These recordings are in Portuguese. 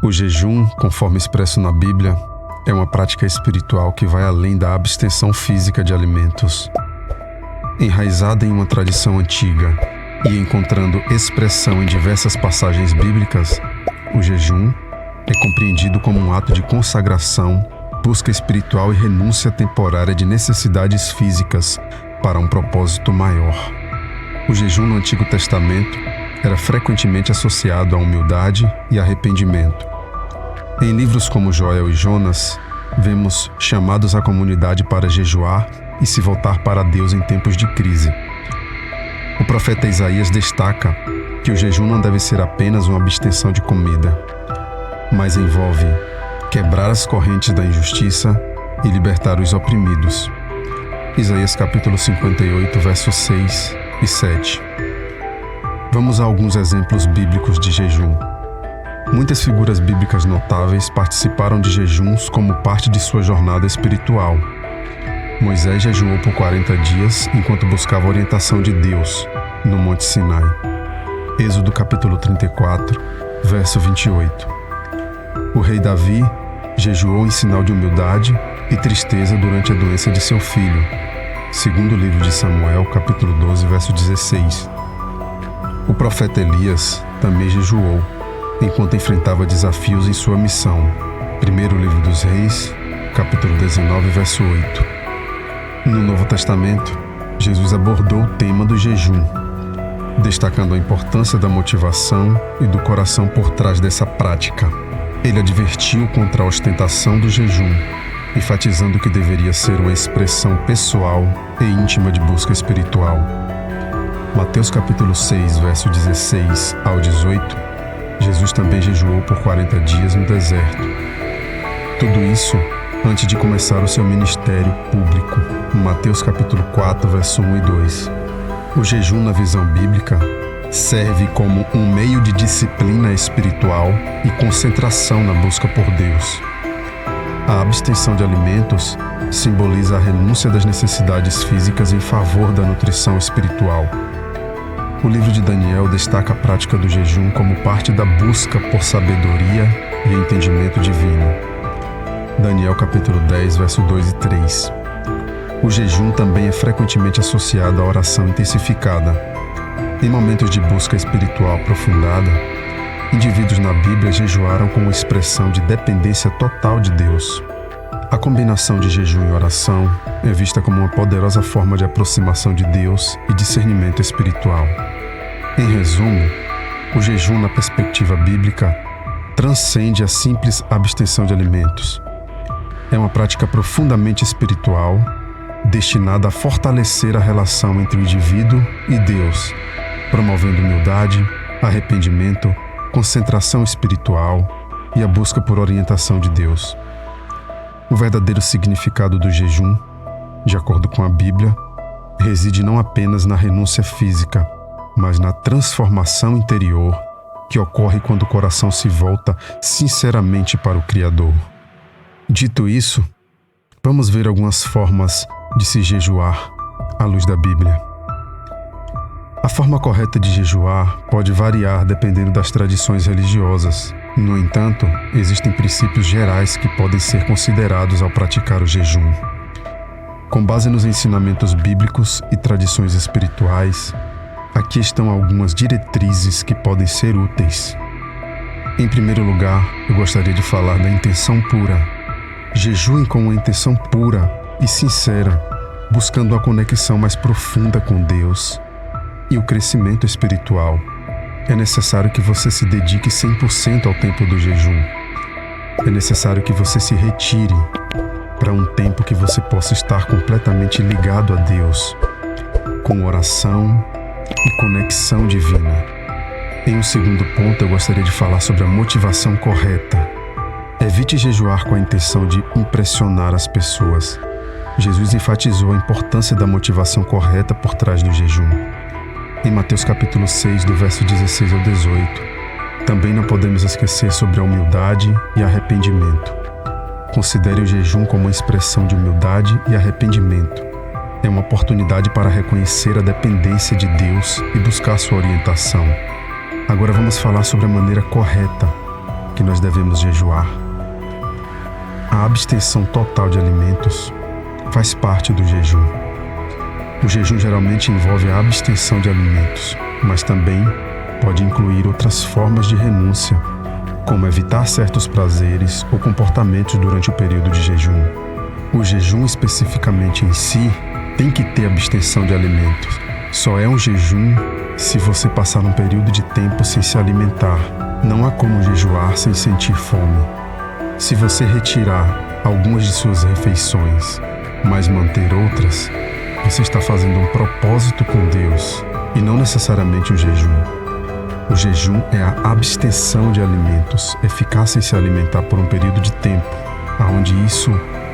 O jejum, conforme expresso na Bíblia, é uma prática espiritual que vai além da abstenção física de alimentos. Enraizada em uma tradição antiga e encontrando expressão em diversas passagens bíblicas, o jejum é compreendido como um ato de consagração, busca espiritual e renúncia temporária de necessidades físicas para um propósito maior. O jejum no Antigo Testamento era frequentemente associado à humildade e arrependimento. Em livros como Joel e Jonas, vemos chamados à comunidade para jejuar e se voltar para Deus em tempos de crise. O profeta Isaías destaca que o jejum não deve ser apenas uma abstenção de comida, mas envolve quebrar as correntes da injustiça e libertar os oprimidos. Isaías capítulo 58, versos 6 e 7. Vamos a alguns exemplos bíblicos de jejum. Muitas figuras bíblicas notáveis participaram de jejuns como parte de sua jornada espiritual. Moisés jejuou por 40 dias enquanto buscava a orientação de Deus no Monte Sinai. Êxodo capítulo 34, verso 28. O rei Davi jejuou em sinal de humildade e tristeza durante a doença de seu filho. Segundo livro de Samuel, capítulo 12, verso 16. O profeta Elias também jejuou enquanto enfrentava desafios em sua missão. Primeiro livro dos Reis, capítulo 19, verso 8. No Novo Testamento, Jesus abordou o tema do jejum, destacando a importância da motivação e do coração por trás dessa prática. Ele advertiu contra a ostentação do jejum, enfatizando que deveria ser uma expressão pessoal e íntima de busca espiritual. Mateus capítulo 6, verso 16 ao 18, Jesus também jejuou por 40 dias no deserto. Tudo isso antes de começar o seu ministério público. Mateus capítulo 4, verso 1 e 2. O jejum na visão bíblica serve como um meio de disciplina espiritual e concentração na busca por Deus. A abstenção de alimentos simboliza a renúncia das necessidades físicas em favor da nutrição espiritual. O livro de Daniel destaca a prática do jejum como parte da busca por sabedoria e entendimento divino. Daniel capítulo 10, verso 2 e 3. O jejum também é frequentemente associado à oração intensificada. Em momentos de busca espiritual aprofundada, indivíduos na Bíblia jejuaram como expressão de dependência total de Deus. A combinação de jejum e oração é vista como uma poderosa forma de aproximação de Deus e discernimento espiritual. Em resumo, o jejum na perspectiva bíblica transcende a simples abstenção de alimentos. É uma prática profundamente espiritual, destinada a fortalecer a relação entre o indivíduo e Deus, promovendo humildade, arrependimento, concentração espiritual e a busca por orientação de Deus. O verdadeiro significado do jejum, de acordo com a Bíblia, reside não apenas na renúncia física, mas na transformação interior que ocorre quando o coração se volta sinceramente para o Criador. Dito isso, vamos ver algumas formas de se jejuar à luz da Bíblia. A forma correta de jejuar pode variar dependendo das tradições religiosas. No entanto, existem princípios gerais que podem ser considerados ao praticar o jejum. Com base nos ensinamentos bíblicos e tradições espirituais, aqui estão algumas diretrizes que podem ser úteis. Em primeiro lugar, eu gostaria de falar da intenção pura. Jejuem com uma intenção pura e sincera, buscando a conexão mais profunda com Deus e o crescimento espiritual. É necessário que você se dedique 100% ao tempo do jejum. É necessário que você se retire para um tempo que você possa estar completamente ligado a Deus, com oração e conexão divina. Em um segundo ponto, eu gostaria de falar sobre a motivação correta. Evite jejuar com a intenção de impressionar as pessoas. Jesus enfatizou a importância da motivação correta por trás do jejum. Em Mateus capítulo 6, do verso 16 ao 18, também não podemos esquecer sobre a humildade e arrependimento. Considere o jejum como uma expressão de humildade e arrependimento. É uma oportunidade para reconhecer a dependência de Deus e buscar sua orientação. Agora vamos falar sobre a maneira correta. que nós devemos jejuar. A abstenção total de alimentos faz parte do jejum. O jejum geralmente envolve a abstenção de alimentos, mas também pode incluir outras formas de renúncia, como evitar certos prazeres ou comportamentos durante o período de jejum. O jejum especificamente em si tem que ter abstenção de alimentos. Só é um jejum se você passar um período de tempo sem se alimentar. Não há como jejuar sem sentir fome. Se você retirar algumas de suas refeições, mas manter outras, você está fazendo um propósito com Deus e não necessariamente um jejum. O jejum é a abstenção de alimentos, é ficar sem se alimentar por um período de tempo, onde isso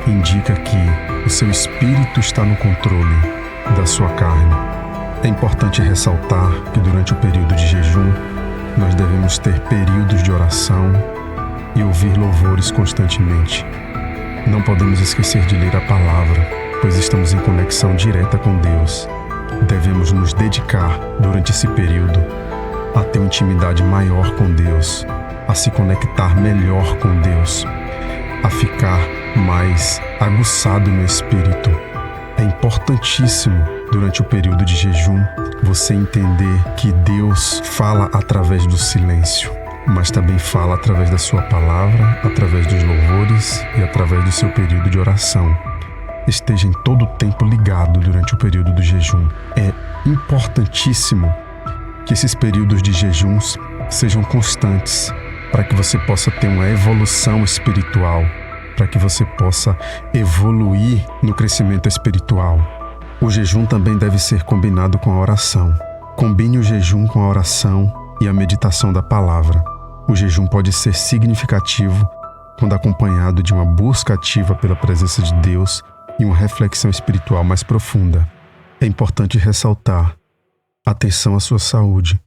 indica que o seu espírito está no controle da sua carne. É importante ressaltar que durante o período de jejum, nós devemos ter períodos de oração e ouvir louvores constantemente. Não podemos esquecer de ler a palavra, pois estamos em conexão direta com Deus. Devemos nos dedicar durante esse período a ter uma intimidade maior com Deus, a se conectar melhor com Deus, a ficar mais aguçado no espírito. É importantíssimo durante o período de jejum você entender que Deus fala através do silêncio, mas também fala através da sua palavra, através dos louvores e através do seu período de oração. Esteja em todo o tempo ligado durante o período do jejum. É importantíssimo que esses períodos de jejuns sejam constantes, para que você possa ter uma evolução espiritual, para que você possa evoluir no crescimento espiritual. O jejum também deve ser combinado com a oração. Combine o jejum com a oração e a meditação da palavra. O jejum pode ser significativo quando acompanhado de uma busca ativa pela presença de Deus e uma reflexão espiritual mais profunda. É importante ressaltar: atenção à sua saúde.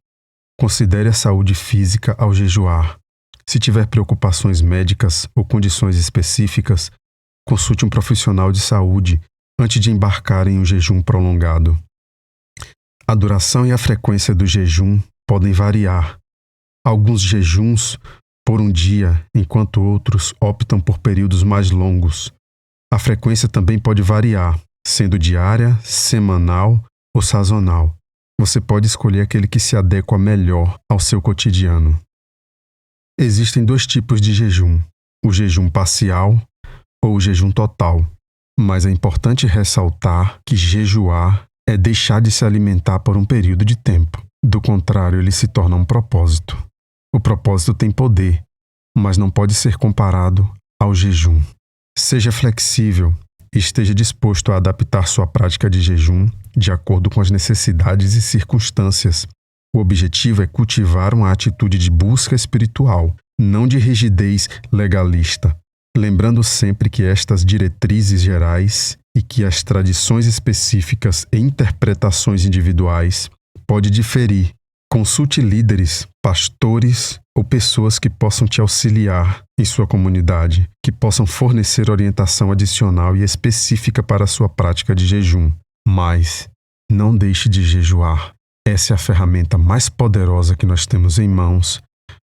Considere a saúde física ao jejuar. Se tiver preocupações médicas ou condições específicas, consulte um profissional de saúde antes de embarcar em um jejum prolongado. A duração e a frequência do jejum podem variar. Alguns jejuns por um dia, enquanto outros optam por períodos mais longos. A frequência também pode variar, sendo diária, semanal ou sazonal. Você pode escolher aquele que se adequa melhor ao seu cotidiano. Existem 2 tipos de jejum: o jejum parcial ou o jejum total. Mas é importante ressaltar que jejuar é deixar de se alimentar por um período de tempo. Do contrário, ele se torna um propósito. O propósito tem poder, mas não pode ser comparado ao jejum. Seja flexível e esteja disposto a adaptar sua prática de jejum de acordo com as necessidades e circunstâncias. O objetivo é cultivar uma atitude de busca espiritual, não de rigidez legalista, lembrando sempre que estas diretrizes gerais e que as tradições específicas e interpretações individuais podem diferir. Consulte líderes, pastores ou pessoas que possam te auxiliar em sua comunidade, que possam fornecer orientação adicional e específica para a sua prática de jejum. Mas não deixe de jejuar. Essa é a ferramenta mais poderosa que nós temos em mãos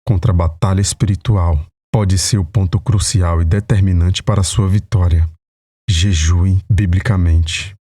contra a batalha espiritual. Pode ser o ponto crucial e determinante para a sua vitória. Jejue biblicamente.